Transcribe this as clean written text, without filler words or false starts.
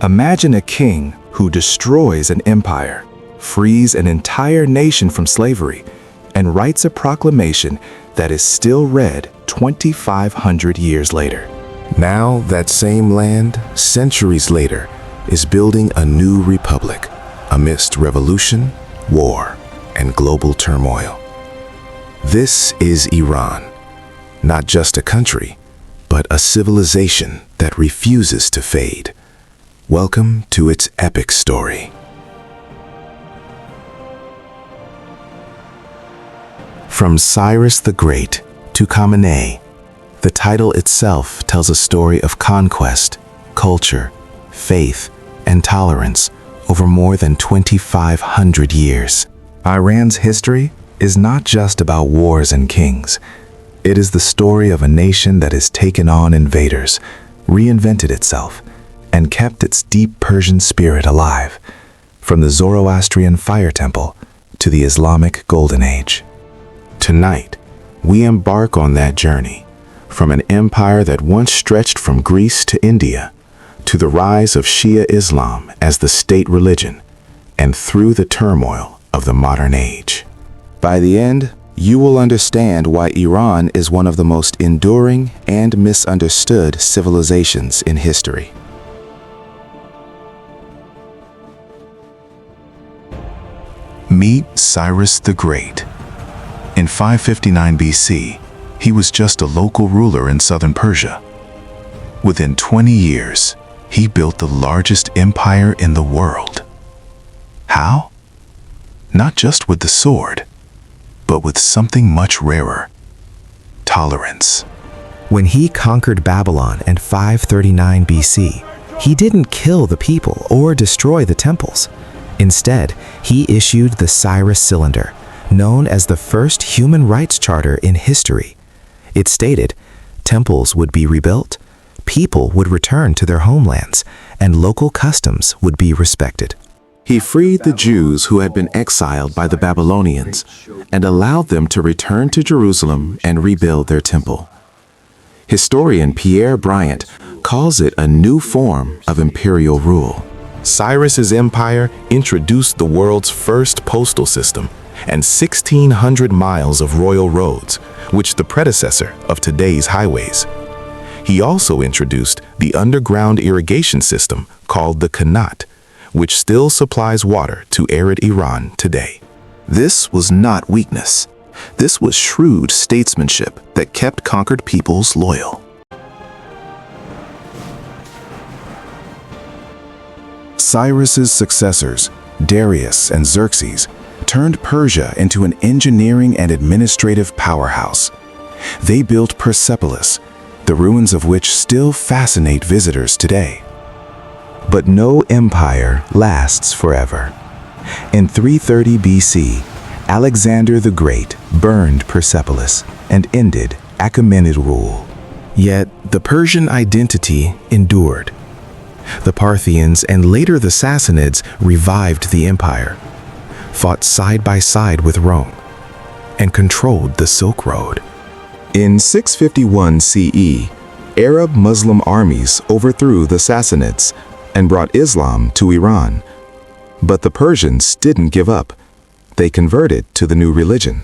Imagine a king who destroys an empire, frees an entire nation from slavery, and writes a proclamation that is still read 2,500 years later. Now, that same land, centuries later, is building a new republic amidst revolution, war, and global turmoil. This is Iran, not just a country, but a civilization that refuses to fade. Welcome to its epic story. From Cyrus the Great to Khamenei, the title itself tells a story of conquest, culture, faith, and tolerance over more than 2,500 years. Iran's history is not just about wars and kings. It is the story of a nation that has taken on invaders, reinvented itself, and kept its deep Persian spirit alive, from the Zoroastrian fire temple to the Islamic Golden Age. Tonight, we embark on that journey, from an empire that once stretched from Greece to India, to the rise of Shi'a Islam as the state religion, and through the turmoil of the modern age. By the end, you will understand why Iran is one of the most enduring and misunderstood civilizations in history. Meet Cyrus the Great. In 559 BC, he was just a local ruler in southern Persia. Within 20 years, he built the largest empire in the world. How? Not just with the sword, but with something much rarer: tolerance. When he conquered Babylon in 539 BC, he didn't kill the people or destroy the temples. Instead, he issued the Cyrus Cylinder, known as the first human rights charter in history. It stated temples would be rebuilt, people would return to their homelands, and local customs would be respected. He freed the Jews who had been exiled by the Babylonians and allowed them to return to Jerusalem and rebuild their temple. Historian Pierre Bryant calls it a new form of imperial rule. Cyrus's empire introduced the world's first postal system and 1,600 miles of royal roads, which the predecessor of today's highways. He also introduced the underground irrigation system called the Qanat, which still supplies water to arid Iran today. This was not weakness. This was shrewd statesmanship that kept conquered peoples loyal. Cyrus's successors, Darius and Xerxes, turned Persia into an engineering and administrative powerhouse. They built Persepolis, the ruins of which still fascinate visitors today. But no empire lasts forever. In 330 BC, Alexander the Great burned Persepolis and ended Achaemenid rule. Yet the Persian identity endured. The Parthians and later the Sassanids revived the empire, fought side by side with Rome, and controlled the Silk Road. In 651 CE, Arab Muslim armies overthrew the Sassanids and brought Islam to Iran. But the Persians didn't give up. They converted to the new religion.